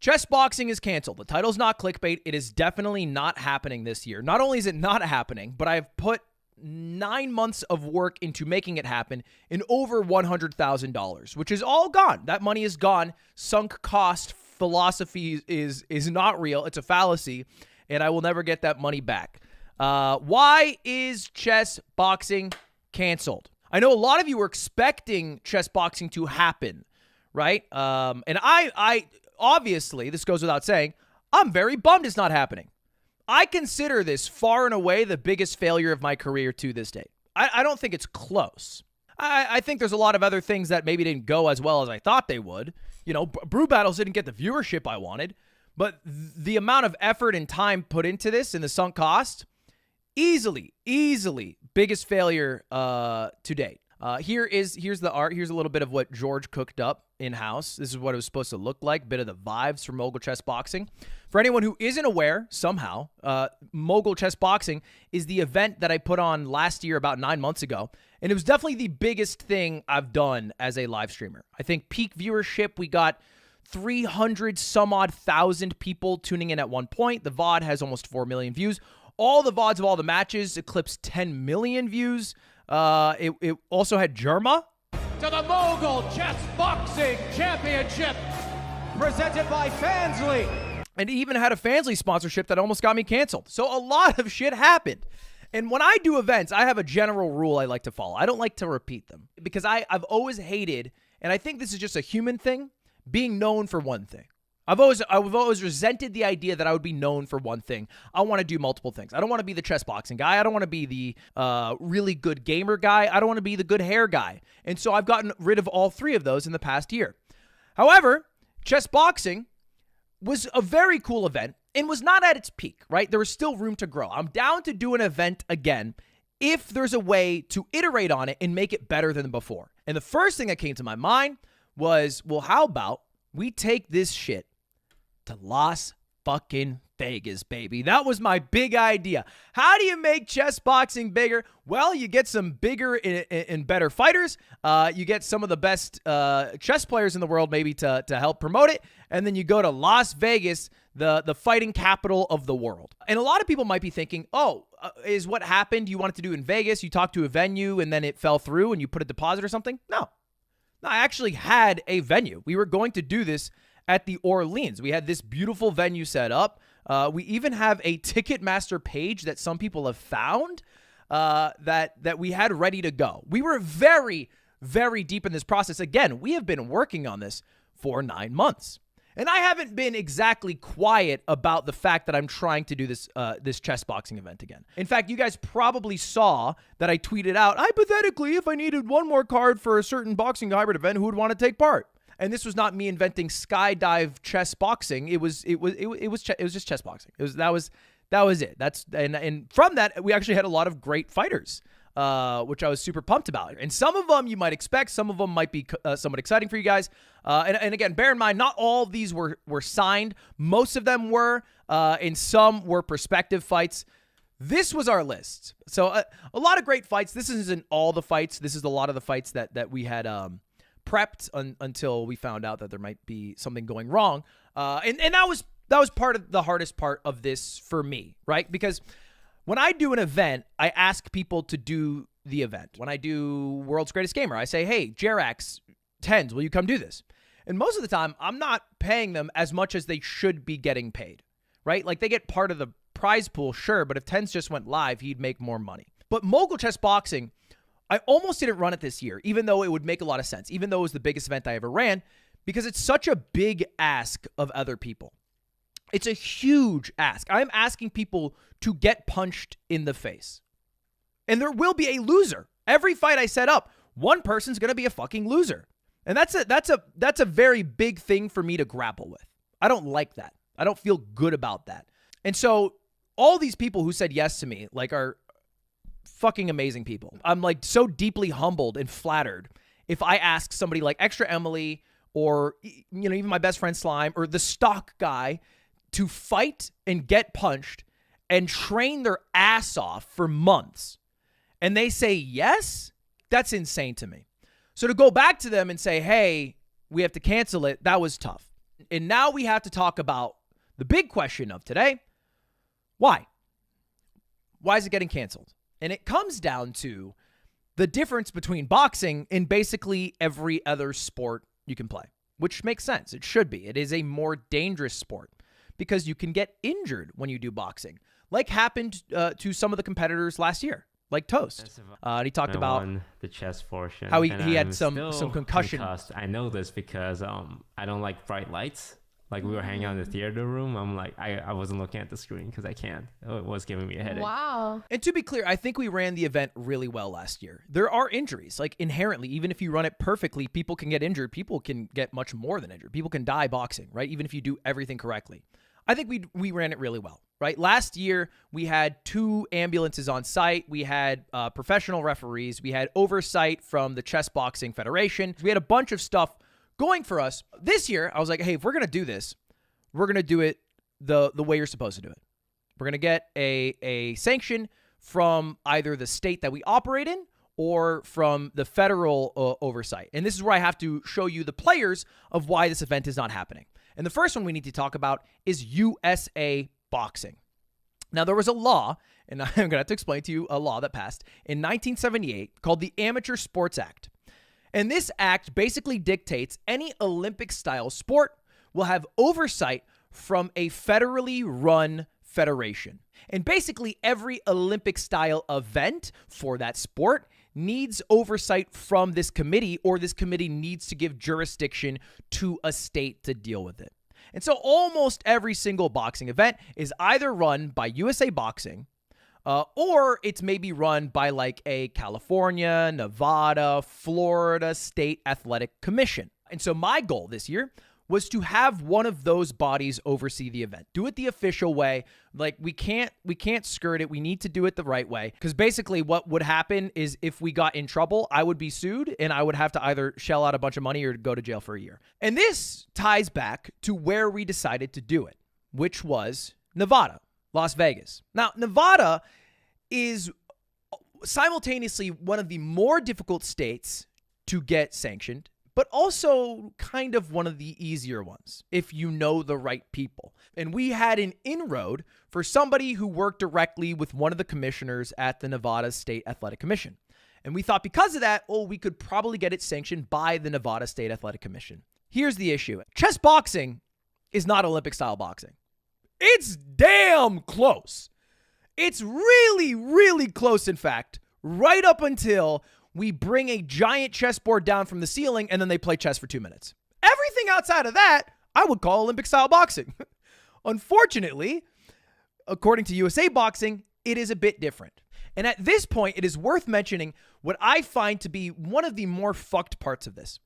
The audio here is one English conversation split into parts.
Chess boxing is canceled. The title's not clickbait. It is definitely not happening this year. Not only is it not happening, but I've put 9 months of work into making it happen in over $100,000, which is all gone. That money is gone. Sunk cost philosophy is not real. It's a fallacy, and I will never get that money back. Why is chess boxing canceled? I know a lot of you were expecting chess boxing to happen, right? And I obviously, this goes without saying, I'm very bummed it's not happening. I consider this far and away the biggest failure of my career to this date. I don't think it's close. I think there's a lot of other things that maybe didn't go as well as I thought they would. You know, Brew Battles didn't get the viewership I wanted, but the amount of effort and time put into this and the sunk cost, easily biggest failure to date. Here's the art. Here's a little bit of what George cooked up in-house. This is what it was supposed to look like, bit of the vibes from Mogul Chess Boxing. For anyone who isn't aware, somehow, Mogul Chess Boxing is the event that I put on last year about 9 months ago, and it was definitely the biggest thing I've done as a live streamer. I think peak viewership, we got 300 some odd thousand people tuning in at one point. The VOD has almost 4 million views. All the VODs of all the matches eclipsed 10 million views. It also had Germa. To the Mogul Chess Boxing Championship, presented by Fansly. And it even had a Fansly sponsorship that almost got me canceled. So a lot of shit happened. And when I do events, I have a general rule I like to follow. I don't like to repeat them because I've always hated, and I think this is just a human thing, being known for one thing. I've always resented the idea that I would be known for one thing. I want to do multiple things. I don't want to be the chess boxing guy. I don't want to be the really good gamer guy. I don't want to be the good hair guy. And so I've gotten rid of all three of those in the past year. However, chess boxing was a very cool event and was not at its peak, right? There was still room to grow. I'm down to do an event again if there's a way to iterate on it and make it better than before. And the first thing that came to my mind was, well, how about we take this shit to Las fucking Vegas, baby. That was my big idea. How do you make chess boxing bigger? Well, you get some bigger and better fighters. You get some of the best chess players in the world maybe to help promote it. And then you go to Las Vegas, the fighting capital of the world. And a lot of people might be thinking, is what happened you wanted to do in Vegas? You talked to a venue and then it fell through and you put a deposit or something? No, I actually had a venue. We were going to do this at the Orleans. We had this beautiful venue set up. We even have a Ticketmaster page that some people have found that we had ready to go. We were very, very deep in this process. Again, we have been working on this for 9 months. And I haven't been exactly quiet about the fact that I'm trying to do this chess boxing event again. In fact, you guys probably saw that I tweeted out, hypothetically, if I needed one more card for a certain boxing hybrid event, who would want to take part? And this was not me inventing skydive chess boxing. It was just chess boxing. That was it. And from that, we actually had a lot of great fighters, which I was super pumped about. And some of them you might expect, some of them might be somewhat exciting for you guys. And again, bear in mind, not all of these were signed. Most of them were, and some were prospective fights. This was our list. So a lot of great fights. This isn't all the fights. This is a lot of the fights that we had prepped until we found out that there might be something going wrong. And that was part of the hardest part of this for me, right? Because when I do an event, I ask people to do the event. When I do World's Greatest Gamer, I say, hey, Jerax, Tens, will you come do this? And most of the time, I'm not paying them as much as they should be getting paid, right? Like, they get part of the prize pool, sure, but if Tens just went live, he'd make more money. But Mogul Chess Boxing, I almost didn't run it this year, even though it would make a lot of sense, even though it was the biggest event I ever ran, because it's such a big ask of other people. It's a huge ask. I'm asking people to get punched in the face. And there will be a loser. Every fight I set up, one person's going to be a fucking loser. And that's a very big thing for me to grapple with. I don't like that. I don't feel good about that. And so all these people who said yes to me, like, are fucking amazing people. I'm like so deeply humbled and flattered if I ask somebody like Extra Emily or, you know, even my best friend Slime or the stock guy to fight and get punched and train their ass off for months. And they say yes, that's insane to me. So to go back to them and say, hey, we have to cancel it, that was tough. And now we have to talk about the big question of today. Why? Why is it getting canceled? And it comes down to the difference between boxing and basically every other sport you can play, which makes sense. It should be. It is a more dangerous sport because you can get injured when you do boxing, like happened to some of the competitors last year, like Toast. He talked about the chess portion, how he had some concussion. Concussed. I know this because I don't like bright lights. Like we were hanging out in the theater room. I'm like, I wasn't looking at the screen because I can't. It was giving me a headache. Wow. And to be clear, I think we ran the event really well last year. There are injuries, like inherently, even if you run it perfectly, people can get injured. People can get much more than injured. People can die boxing, right? Even if you do everything correctly. I think we ran it really well, right? Last year, we had 2 ambulances on site. We had professional referees. We had oversight from the Chess Boxing Federation. We had a bunch of stuff going for us. This year, I was like, hey, if we're going to do this, we're going to do it the way you're supposed to do it. We're going to get a sanction from either the state that we operate in or from the federal oversight. And this is where I have to show you the players of why this event is not happening. And the first one we need to talk about is USA Boxing. Now, there was a law, and I'm going to have to explain to you a law that passed in 1978 called the Amateur Sports Act. And this act basically dictates any Olympic-style sport will have oversight from a federally run federation. And basically every Olympic-style event for that sport needs oversight from this committee, or this committee needs to give jurisdiction to a state to deal with it. And so almost every single boxing event is either run by USA Boxing, or it's maybe run by like a California, Nevada, Florida State Athletic Commission. And so my goal this year was to have one of those bodies oversee the event. Do it the official way. Like we can't skirt it. We need to do it the right way. Because basically what would happen is if we got in trouble, I would be sued and I would have to either shell out a bunch of money or go to jail for a year. And this ties back to where we decided to do it, which was Nevada, Las Vegas. Now, Nevada is simultaneously one of the more difficult states to get sanctioned, but also kind of one of the easier ones if you know the right people. And we had an inroad for somebody who worked directly with one of the commissioners at the Nevada State Athletic Commission. And we thought because of that, we could probably get it sanctioned by the Nevada State Athletic Commission. Here's the issue. Chess boxing is not Olympic-style boxing. It's damn close. It's really, really close, in fact, right up until we bring a giant chessboard down from the ceiling and then they play chess for 2 minutes. Everything outside of that, I would call Olympic-style boxing. Unfortunately, according to USA Boxing, it is a bit different. And at this point, it is worth mentioning what I find to be one of the more fucked parts of this.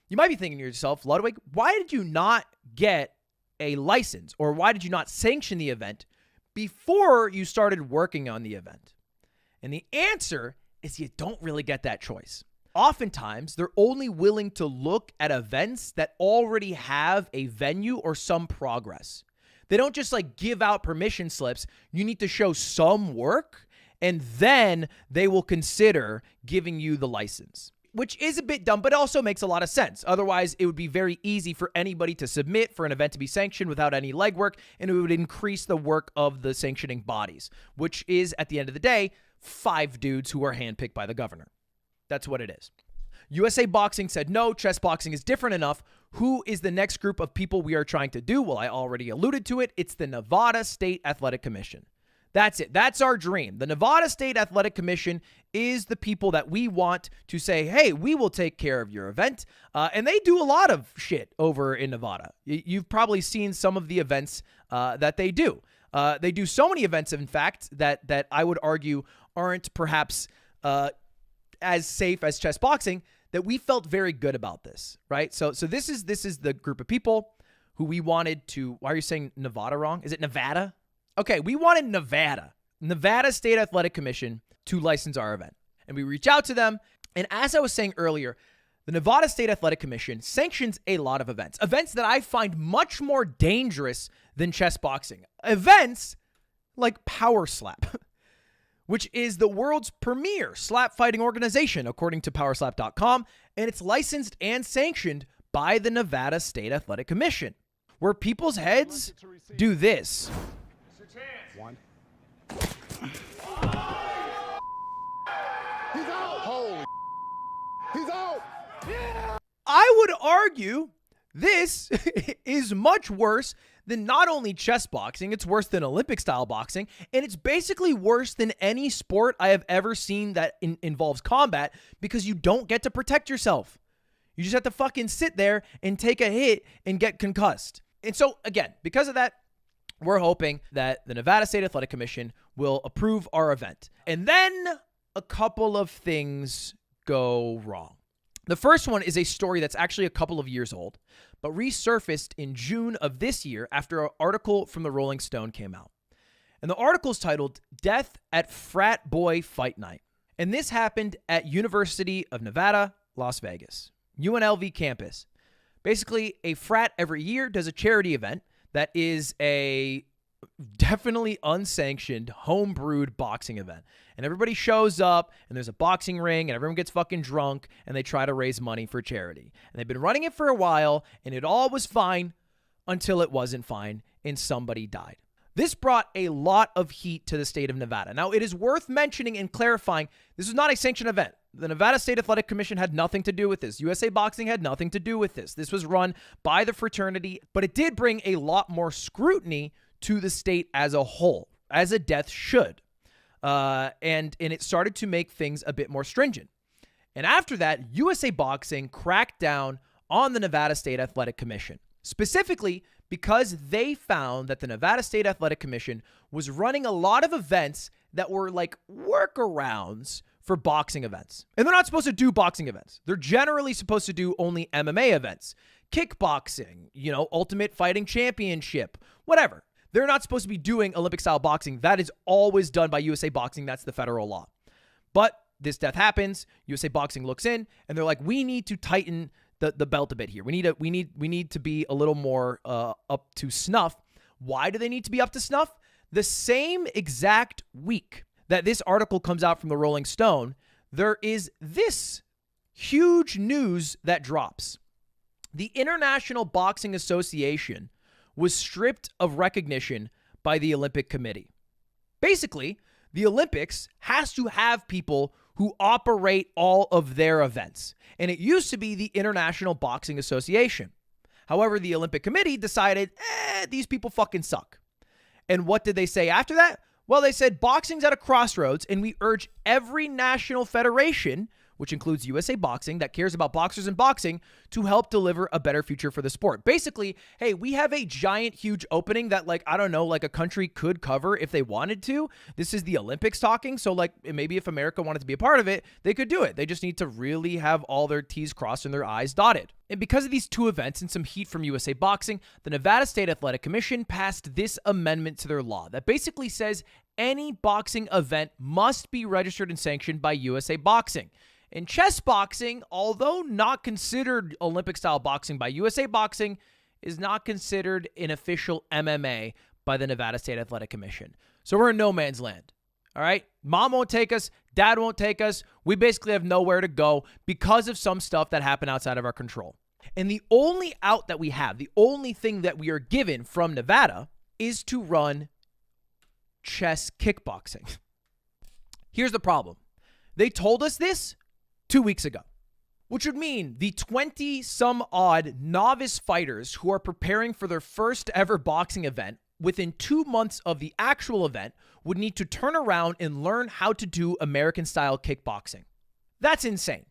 You might be thinking to yourself, Ludwig, why did you not get a license, or why did you not sanction the event before you started working on the event? And the answer is you don't really get that choice. Oftentimes, they're only willing to look at events that already have a venue or some progress. They don't just like give out permission slips. You need to show some work, and then they will consider giving you the license, which is a bit dumb, but also makes a lot of sense. Otherwise, it would be very easy for anybody to submit for an event to be sanctioned without any legwork, and it would increase the work of the sanctioning bodies, which is, at the end of the day, 5 dudes who are handpicked by the governor. That's what it is. USA Boxing said, no, chess boxing is different enough. Who is the next group of people we are trying to do? Well, I already alluded to it. It's the Nevada State Athletic Commission. That's it. That's our dream. The Nevada State Athletic Commission is the people that we want to say, hey, we will take care of your event. And they do a lot of shit over in Nevada. You've probably seen some of the events that they do. They do so many events, in fact, that I would argue aren't perhaps as safe as chess boxing, that we felt very good about this, right? So this is the group of people who we wanted to. Why are you saying Nevada wrong? Is it Nevada? Okay, we wanted Nevada State Athletic Commission to license our event. And we reach out to them. And as I was saying earlier, the Nevada State Athletic Commission sanctions a lot of events that I find much more dangerous than chess boxing. Events like Power Slap, which is the world's premier slap fighting organization, according to powerslap.com, and it's licensed and sanctioned by the Nevada State Athletic Commission, where people's heads do this. One. He's out. Holy. He's out. I would argue this is much worse than not only chess boxing, it's worse than Olympic style boxing, and it's basically worse than any sport I have ever seen that involves combat, because you don't get to protect yourself. You just have to fucking sit there and take a hit and get concussed. And so, again, because of that, we're hoping that the Nevada State Athletic Commission will approve our event. And then a couple of things go wrong. The first one is a story that's actually a couple of years old, but resurfaced in June of this year after an article from the Rolling Stone came out. And the article is titled, "Death at Frat Boy Fight Night." And this happened at University of Nevada, Las Vegas, UNLV campus. Basically, a frat every year does a charity event that is a definitely unsanctioned, home-brewed boxing event. And everybody shows up, and there's a boxing ring, and everyone gets fucking drunk, and they try to raise money for charity. And they've been running it for a while, and it all was fine until it wasn't fine, and somebody died. This brought a lot of heat to the state of Nevada. Now, it is worth mentioning and clarifying, this is not a sanctioned event. The Nevada State Athletic Commission had nothing to do with this. USA Boxing had nothing to do with this. This was run by the fraternity, but it did bring a lot more scrutiny to the state as a whole, as a death should. And it started to make things a bit more stringent. And after that, USA Boxing cracked down on the Nevada State Athletic Commission, specifically because they found that the Nevada State Athletic Commission was running a lot of events that were like workarounds for boxing events. And they're not supposed to do boxing events. They're generally supposed to do only MMA events, kickboxing, Ultimate Fighting Championship, whatever. They're not supposed to be doing Olympic-style boxing. That is always done by USA Boxing. That's the federal law. But this death happens. USA Boxing looks in, and they're like, we need to tighten the belt a bit here. We need to be a little more up to snuff. Why do they need to be up to snuff? The same exact week that this article comes out from the Rolling Stone, there is this huge news that drops. The International Boxing Association was stripped of recognition by the Olympic Committee. Basically, the Olympics has to have people who operate all of their events. And it used to be the International Boxing Association. However, the Olympic Committee decided, these people fucking suck. And what did they say after that? Well, they said boxing's at a crossroads, and we urge every national federation, which includes USA Boxing, that cares about boxers and boxing, to help deliver a better future for the sport. Basically, hey, we have a giant, huge opening that, a country could cover if they wanted to. This is the Olympics talking, so, maybe if America wanted to be a part of it, they could do it. They just need to really have all their T's crossed and their I's dotted. And because of these two events and some heat from USA Boxing, the Nevada State Athletic Commission passed this amendment to their law that basically says any boxing event must be registered and sanctioned by USA Boxing. And chess boxing, although not considered Olympic-style boxing by USA Boxing, is not considered an official MMA by the Nevada State Athletic Commission. So we're in no man's land, all right? Mom won't take us. Dad won't take us. We basically have nowhere to go because of some stuff that happened outside of our control. And the only out that we have, the only thing that we are given from Nevada is to run chess kickboxing. Here's the problem. They told us this 2 weeks ago, which would mean the 20-some-odd novice fighters who are preparing for their first ever boxing event within 2 months of the actual event would need to turn around and learn how to do American-style kickboxing. That's insane.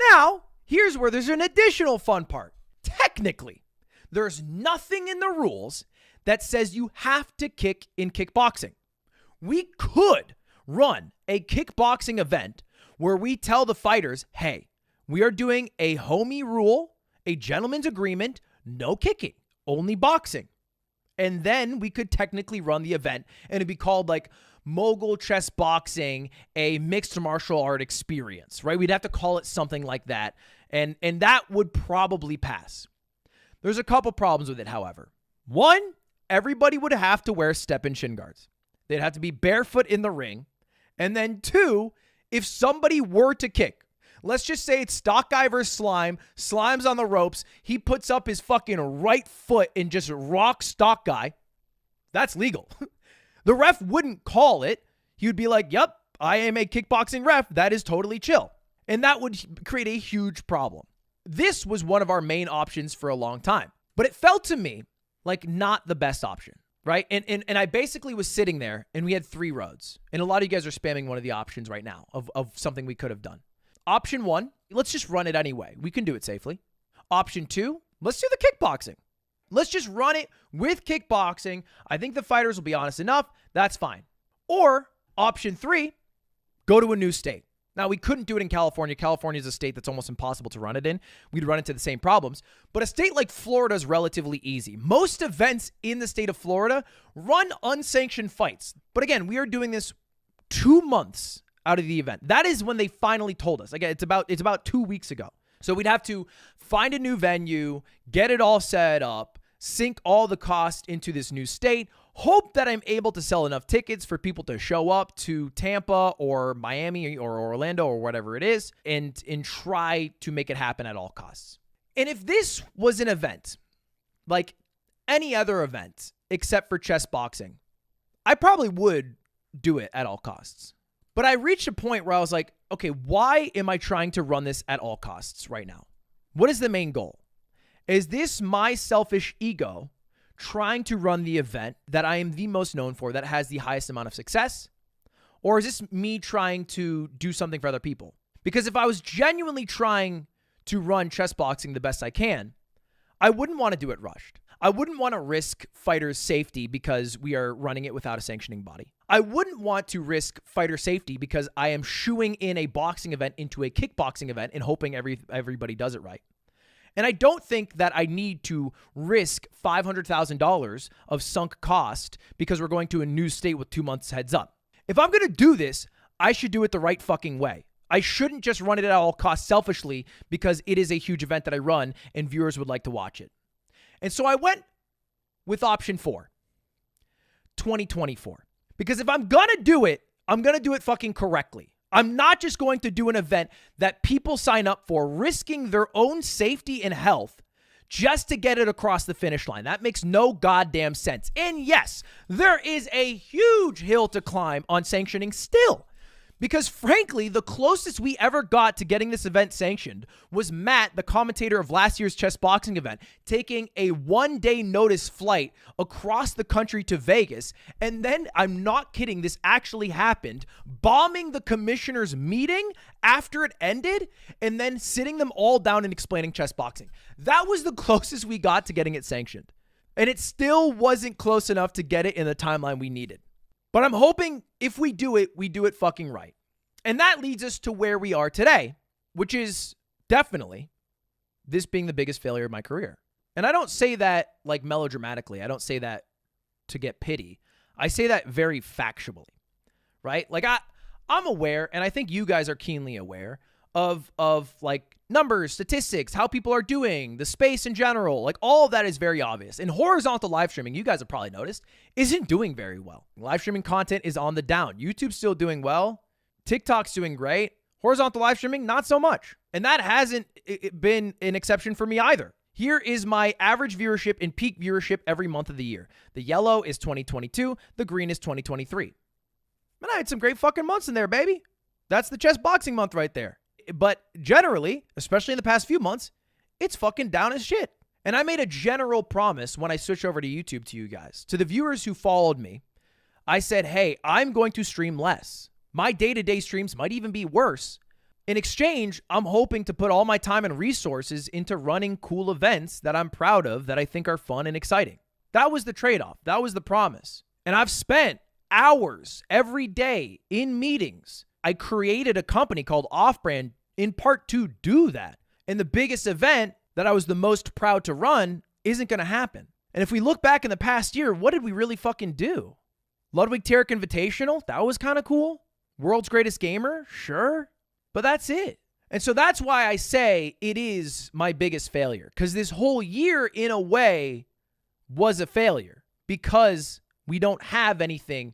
Now, here's where there's an additional fun part. Technically, there's nothing in the rules that says you have to kick in kickboxing. We could run a kickboxing event where we tell the fighters, hey, we are doing a homie rule, a gentleman's agreement, no kicking, only boxing. And then we could technically run the event, and it'd be called Mogul Chess Boxing, a mixed martial art experience, right? We'd have to call it something like that, and that would probably pass. There's a couple problems with it, however. One, everybody would have to wear step-in shin guards. They'd have to be barefoot in the ring. And then two, if somebody were to kick, Let's just say it's stock guy versus slime. Slime's on the ropes. He puts up his fucking right foot and just rocks stock guy. That's legal. The ref wouldn't call it. He would be like, yep, I am a kickboxing ref. That is totally chill. And that would create a huge problem. This was one of our main options for a long time. But it felt to me like not the best option, right? And I basically was sitting there and we had 3 roads. And a lot of you guys are spamming one of the options right now of something we could have done. Option 1, let's just run it anyway. We can do it safely. Option 2, let's do the kickboxing. Let's just run it with kickboxing. I think the fighters will be honest enough. That's fine. Or option 3, go to a new state. Now, we couldn't do it in California. California is a state that's almost impossible to run it in. We'd run into the same problems. But a state like Florida is relatively easy. Most events in the state of Florida run unsanctioned fights. But again, we are doing this 2 months out of the event. That is when they finally told us. Again, it's about 2 weeks ago. So we'd have to find a new venue, get it all set up, sink all the cost into this new state, hope that I'm able to sell enough tickets for people to show up to Tampa or Miami or Orlando or whatever it is, and try to make it happen at all costs. And if this was an event, like any other event except for chess boxing, I probably would do it at all costs. But I reached a point where I was like, okay, why am I trying to run this at all costs right now? What is the main goal? Is this my selfish ego trying to run the event that I am the most known for, that has the highest amount of success? Or is this me trying to do something for other people? Because if I was genuinely trying to run chess boxing the best I can, I wouldn't want to do it rushed. I wouldn't want to risk fighters' safety because we are running it without a sanctioning body. I wouldn't want to risk fighter safety because I am shooing in a boxing event into a kickboxing event and hoping everybody does it right. And I don't think that I need to risk $500,000 of sunk cost because we're going to a new state with 2 months heads up. If I'm going to do this, I should do it the right fucking way. I shouldn't just run it at all costs selfishly because it is a huge event that I run and viewers would like to watch it. And so I went with option 4, 2024. Because if I'm going to do it, I'm going to do it fucking correctly. I'm not just going to do an event that people sign up for, risking their own safety and health just to get it across the finish line. That makes no goddamn sense. And yes, there is a huge hill to climb on sanctioning still. Because frankly, the closest we ever got to getting this event sanctioned was Matt, the commentator of last year's chess boxing event, taking a 1-day notice flight across the country to Vegas. And then, I'm not kidding, this actually happened, bombing the commissioner's meeting after it ended and then sitting them all down and explaining chess boxing. That was the closest we got to getting it sanctioned. And it still wasn't close enough to get it in the timeline we needed. But I'm hoping if we do it fucking right. And that leads us to where we are today, which is definitely this being the biggest failure of my career. And I don't say that like melodramatically. I don't say that to get pity. I say that very factually, right? Like I'm aware, and I think you guys are keenly aware of like numbers, statistics, how people are doing, the space in general. Like all of that is very obvious. And horizontal live streaming, you guys have probably noticed, isn't doing very well. Live streaming content is on the down. YouTube's still doing well. TikTok's doing great. Horizontal live streaming, not so much. And that hasn't been an exception for me either. Here is my average viewership and peak viewership every month of the year. The yellow is 2022. The green is 2023. Man, I had some great fucking months in there, baby. That's the chess boxing month right there. But generally, especially in the past few months, it's fucking down as shit. And I made a general promise when I switched over to YouTube to you guys. To the viewers who followed me, I said, hey, I'm going to stream less. My day-to-day streams might even be worse. In exchange, I'm hoping to put all my time and resources into running cool events that I'm proud of, that I think are fun and exciting. That was the trade-off. That was the promise. And I've spent hours every day in meetings. I created a company called Offbrand in part to do that. And the biggest event that I was the most proud to run isn't going to happen. And if we look back in the past year, what did we really fucking do? Ludwig Tarek Invitational? That was kind of cool. World's Greatest Gamer? Sure. But that's it. And so that's why I say it is my biggest failure. Because this whole year, in a way, was a failure. Because we don't have anything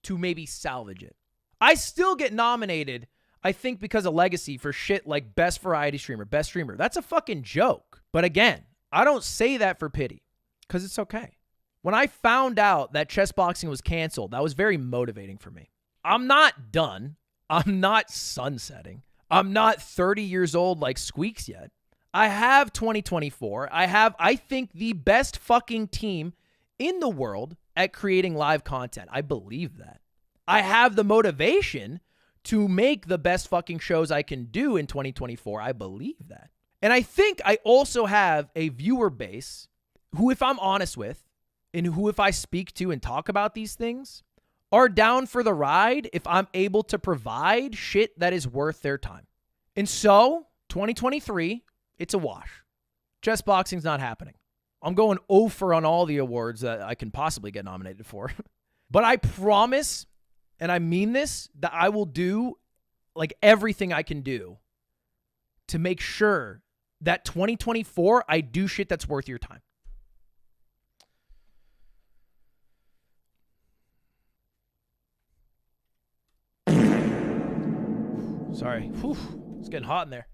to maybe salvage it. I still get nominated I think because of legacy for shit like best variety streamer, best streamer. That's a fucking joke. But again, I don't say that for pity because it's okay. When I found out that chess boxing was canceled, that was very motivating for me. I'm not done. I'm not sunsetting. I'm not 30 years old like Squeaks yet. I have 2024. I have, I think, the best fucking team in the world at creating live content. I believe that. I have the motivation to make the best fucking shows I can do in 2024. I believe that. And I think I also have a viewer base who, if I'm honest with, and who, if I speak to and talk about these things, are down for the ride if I'm able to provide shit that is worth their time. And so, 2023, it's a wash. Chess boxing's not happening. I'm going over on all the awards that I can possibly get nominated for. But I promise, and I mean this, that I will do like everything I can do to make sure that 2024, I do shit that's worth your time. Sorry. Whew. It's getting hot in there.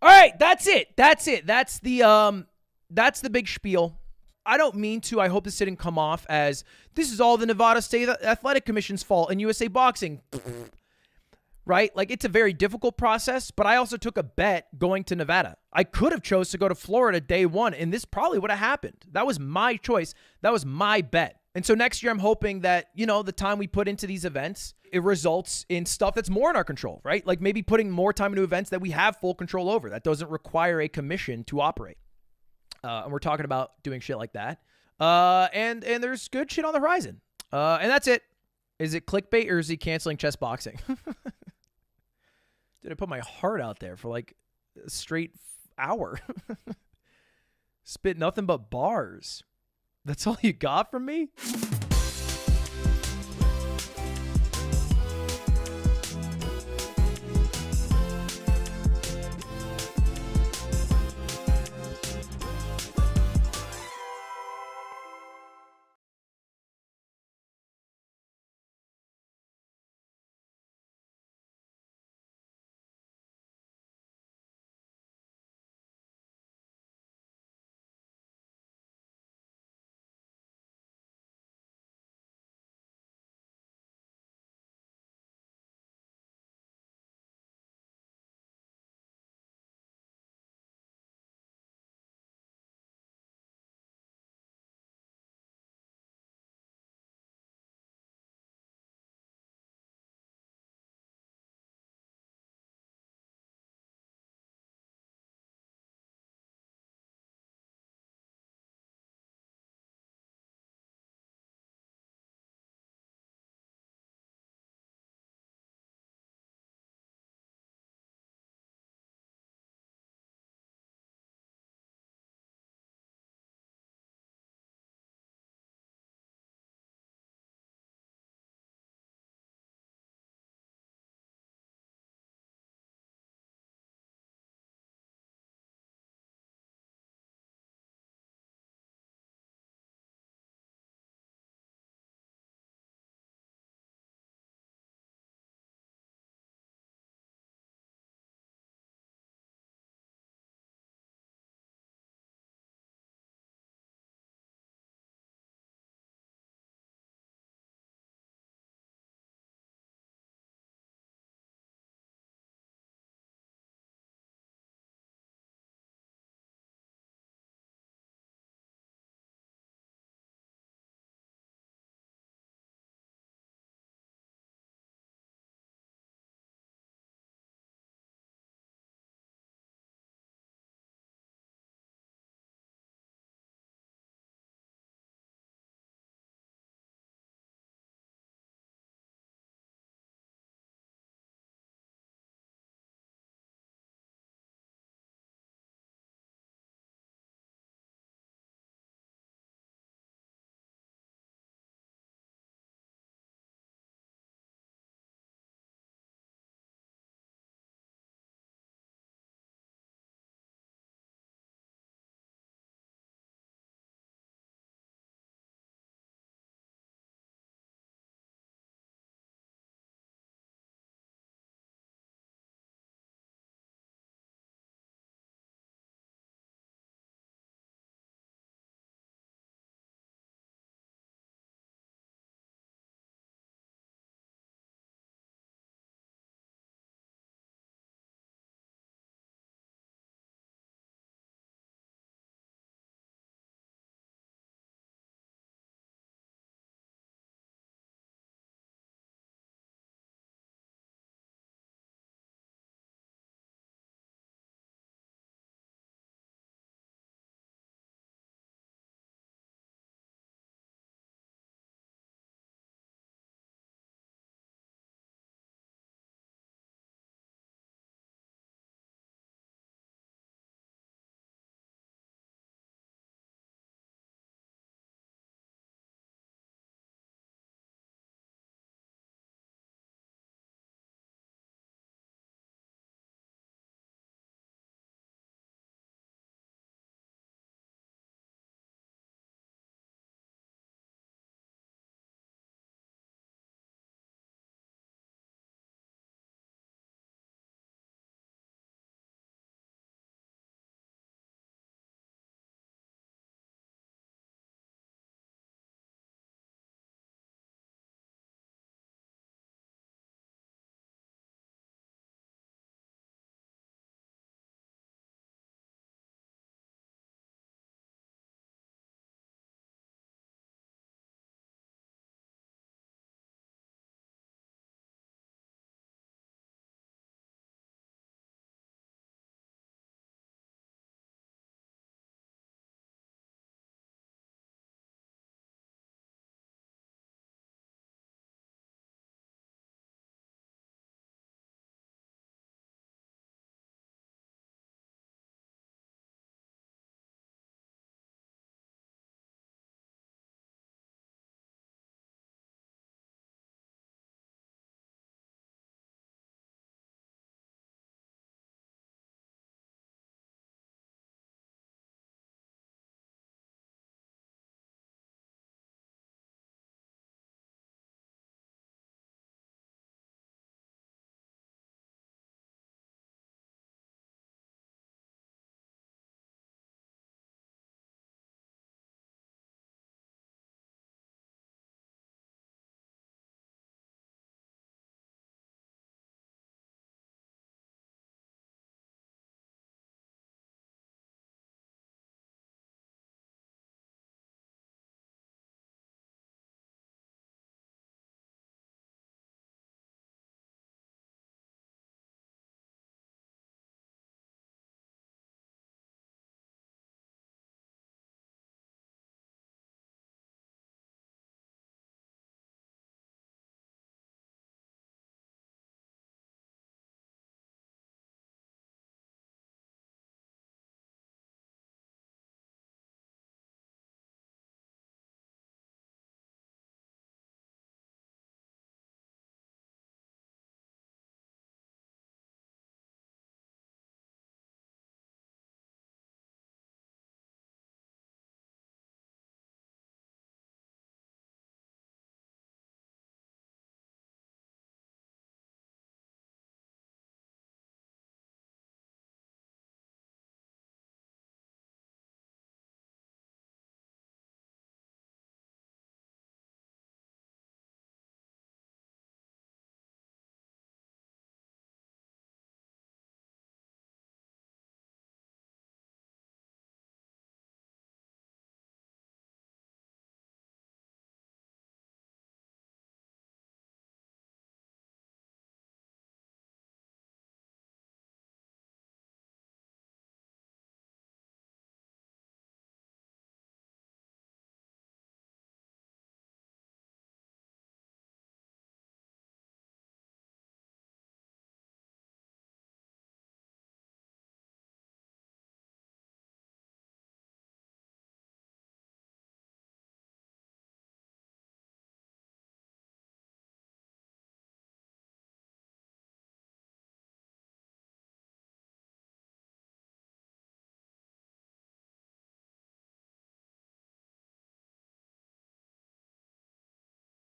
All right, that's it. That's it. That's the big spiel. I don't mean to. I hope this didn't come off as this is all the Nevada State Athletic Commission's fault and USA Boxing. Right? Like, it's a very difficult process, but I also took a bet going to Nevada. I could have chose to go to Florida day one, and this probably would have happened. That was my choice. That was my bet. And so next year, I'm hoping that, you know, the time we put into these events, it results in stuff that's more in our control, right? Like maybe putting more time into events that we have full control over. That doesn't require a commission to operate. And we're talking about doing shit like that. And there's good shit on the horizon. And that's it. Is it clickbait or is he canceling chess boxing? Dude, I put my heart out there for like a straight hour. Spit nothing but bars. That's all you got from me?